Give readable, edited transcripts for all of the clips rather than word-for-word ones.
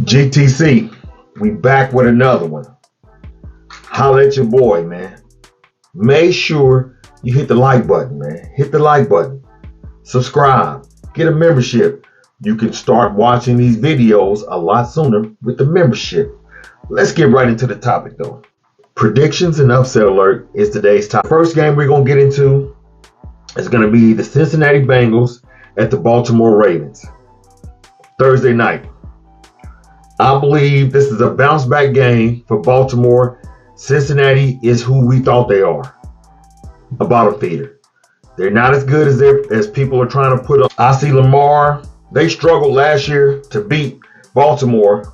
GTC, we back with another one. Holla at your boy, man. Make sure you hit the like button, man. Hit the like button. Subscribe. Get a membership. You can start watching these videos a lot sooner with the membership. Let's get right into the topic though. Predictions and upset alert is today's topic. First game we're going to get into is going to be the Cincinnati Bengals at the Baltimore Ravens. Thursday night. I believe this is a bounce back game for Baltimore. Cincinnati is who we thought they are. A bottom feeder. They're not as good as people are trying to put up. I see Lamar. They struggled last year to beat Baltimore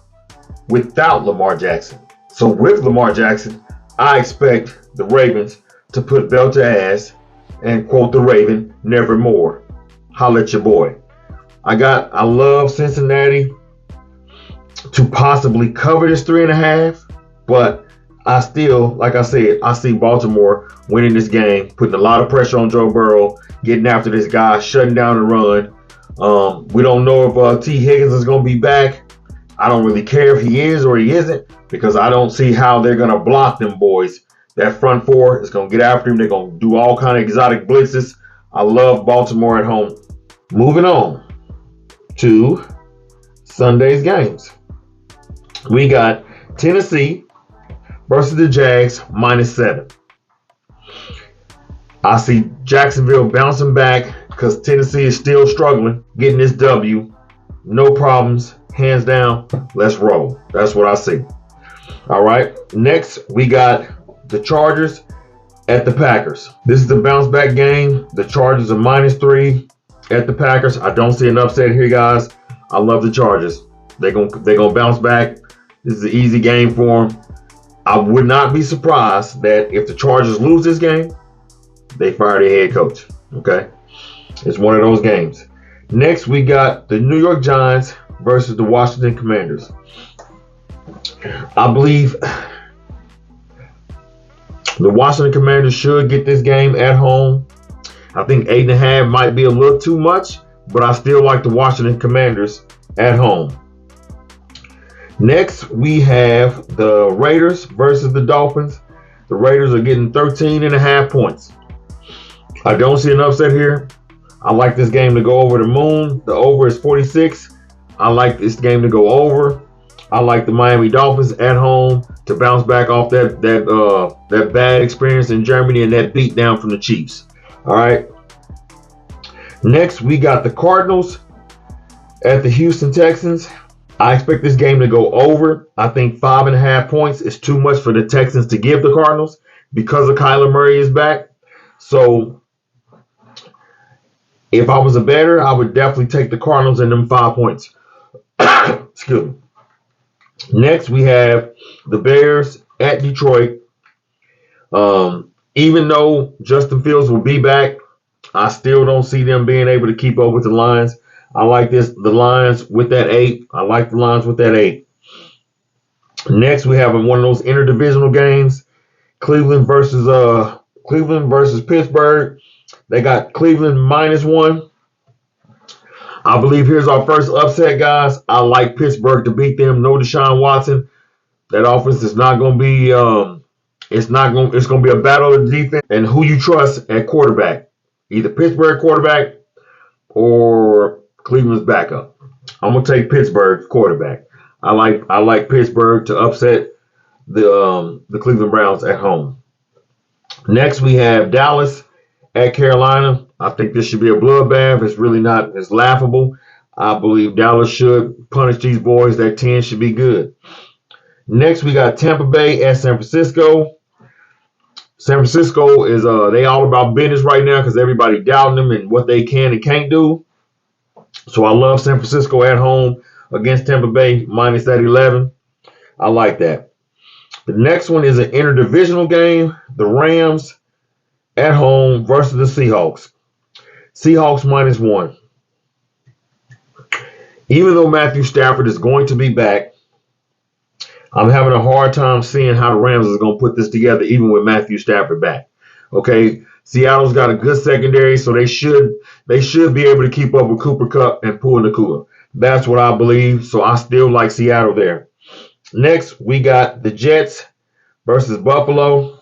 without Lamar Jackson. So with Lamar Jackson, I expect the Ravens to put belt to ass and quote the Raven, nevermore. Holla at your boy. I love Cincinnati to possibly cover this 3.5, but I still, like I said, I see Baltimore winning this game, putting a lot of pressure on Joe Burrow, getting after this guy, shutting down the run. We don't know if T. Higgins is going to be back. I don't really care if he is or he isn't, because I don't see how they're going to block them boys. That front four is going to get after him. They're going to do all kind of exotic blitzes. I love Baltimore at home. Moving on to Sunday's games. We got Tennessee versus the Jags -7. I see Jacksonville bouncing back because Tennessee is still struggling, getting this W. No problems, hands down. Let's roll. That's what I see. All right. Next, we got the Chargers at the Packers. This is a bounce back game. The Chargers are -3 at the Packers. I don't see an upset here, guys. I love the Chargers. They're gonna bounce back. This is an easy game for them. I would not be surprised that if the Chargers lose this game, they fire their head coach. Okay? It's one of those games. Next, we got the New York Giants versus the Washington Commanders. I believe the Washington Commanders should get this game at home. I think 8.5 might be a little too much, but I still like the Washington Commanders at home. Next, we have the Raiders versus the Dolphins. The Raiders are getting 13.5 points. I don't see an upset here. I like this game to go over the moon. The over is 46. I like this game to go over. I like the Miami Dolphins at home to bounce back off that bad experience in Germany and that beat down from the Chiefs. All right. Next, we got the Cardinals at the Houston Texans. I expect this game to go over. I think 5.5 points is too much for the Texans to give the Cardinals because of Kyler Murray is back. So if I was a bettor, I would definitely take the Cardinals and them 5 points. Excuse me. Next, we have the Bears at Detroit. Even though Justin Fields will be back, I still don't see them being able to keep up with the Lions. I like the Lions with that 8. I like the Lions with that 8. Next, we have one of those interdivisional games, Cleveland versus Pittsburgh. They got Cleveland -1. I believe here's our first upset, guys. I like Pittsburgh to beat them. No Deshaun Watson. That offense is not going to be. It's going to be a battle of defense and who you trust at quarterback, either Pittsburgh quarterback or Cleveland's backup. I'm gonna take Pittsburgh quarterback. I like Pittsburgh to upset the Cleveland Browns at home. Next, we have Dallas at Carolina. I think this should be a bloodbath. It's really not. It's laughable. I believe Dallas should punish these boys. That 10 should be good. Next, we got Tampa Bay at San Francisco. San Francisco is they all about business right now because everybody doubting them and what they can and can't do. So I love San Francisco at home against Tampa Bay -11. I like that. The next one is an interdivisional game. The Rams at home versus the Seahawks. Seahawks -1. Even though Matthew Stafford is going to be back, I'm having a hard time seeing how the Rams is going to put this together even with Matthew Stafford back. Okay, Seattle's got a good secondary, so they should be able to keep up with Cooper Kupp and pull Nakua. That's what I believe. So I still like Seattle there. Next, we got the Jets versus Buffalo.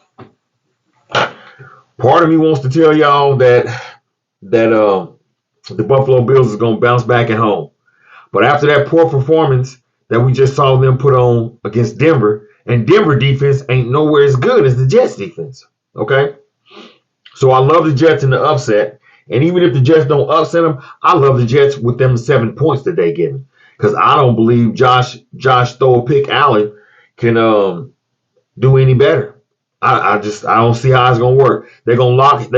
Part of me wants to tell y'all that the Buffalo Bills is going to bounce back at home. But after that poor performance that we just saw them put on against Denver, and Denver defense ain't nowhere as good as the Jets defense. Okay? So I love the Jets in the upset. And even if the Jets don't upset them, I love the Jets with them 7 points that they given. Because I don't believe Josh throw a pick Allen can do any better. I don't see how it's gonna work. They're gonna lock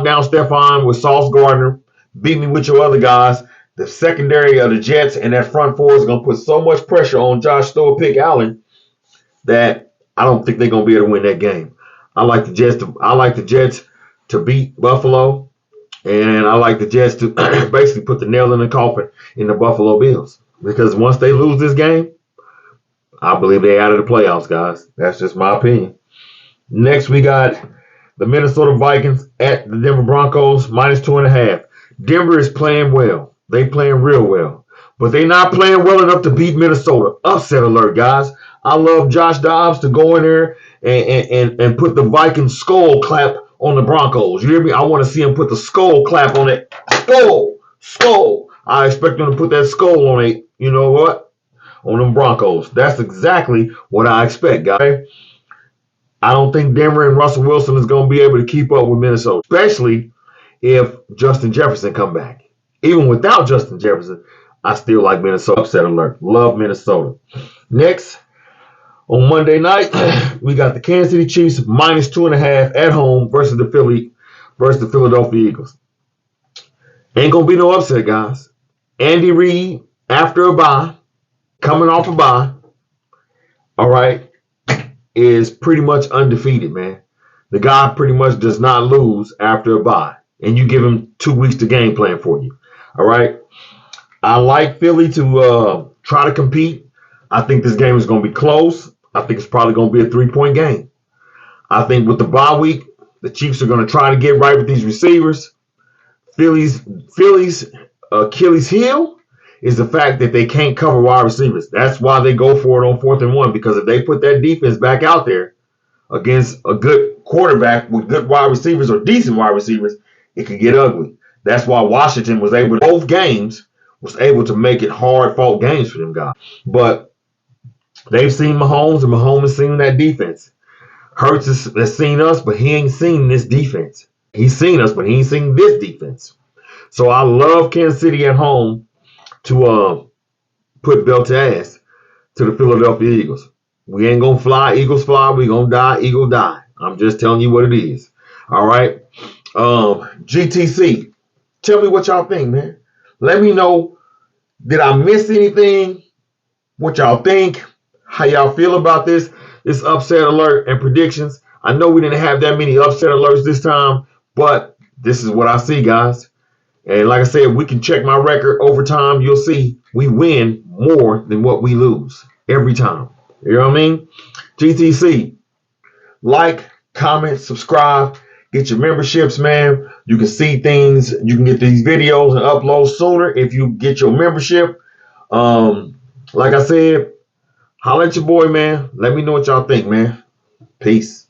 down Stephon with Sauce Gardner. Beat me with your other guys. The secondary of the Jets and that front four is gonna put so much pressure on Josh throw a pick Allen that I don't think they're gonna be able to win that game. I like the Jets to beat Buffalo, and I like the Jets to basically put the nail in the coffin in the Buffalo Bills. Because once they lose this game, I believe they're out of the playoffs, guys. That's just my opinion. Next, we got the Minnesota Vikings at the Denver Broncos, -2.5. Denver is playing well. They playing real well. But they're not playing well enough to beat Minnesota. Upset alert, guys. I love Josh Dobbs to go in there and put the Vikings skull clap on the Broncos. You hear me? I want to see him put the skull clap on it. Skull. I expect him to put that skull on it. You know what? On them Broncos. That's exactly what I expect, guys. I don't think Denver and Russell Wilson is going to be able to keep up with Minnesota, especially if Justin Jefferson come back. Even without Justin Jefferson, I still like Minnesota. Upset alert. Love Minnesota. Next, on Monday night, we got the Kansas City Chiefs -2.5 at home versus the Philadelphia Eagles. Ain't going to be no upset, guys. Andy Reid, after a bye, coming off a bye, all right, is pretty much undefeated, man. The guy pretty much does not lose after a bye. And you give him 2 weeks to game plan for you. All right. I like Philly to try to compete. I think this game is going to be close. I think it's probably going to be a 3-point game. I think with the bye week, the Chiefs are going to try to get right with these receivers. Philly's Achilles heel is the fact that they can't cover wide receivers. That's why they go for it on 4th and 1, because if they put that defense back out there against a good quarterback with good wide receivers or decent wide receivers, it could get ugly. That's why Washington was able to, both games, was able to make it hard-fought games for them guys. But they've seen Mahomes, and Mahomes has seen that defense. Hurts has seen us, but he ain't seen this defense. He's seen us, but he ain't seen this defense. So I love Kansas City at home to put belt to ass to the Philadelphia Eagles. We ain't going to fly. Eagles fly. We going to die. Eagle die. I'm just telling you what it is. All right. GTC. Tell me what y'all think, man. Let me know. Did I miss anything? What y'all think? How y'all feel about this upset alert and predictions? I know we didn't have that many upset alerts this time, but this is what I see, guys. And like I said, we can check my record over time. You'll see we win more than what we lose every time. You know what I mean? GTC. Like, comment, subscribe. Get your memberships, man. You can see things. You can get these videos and upload sooner if you get your membership. Like I said, holla at your boy, man. Let me know what y'all think, man. Peace.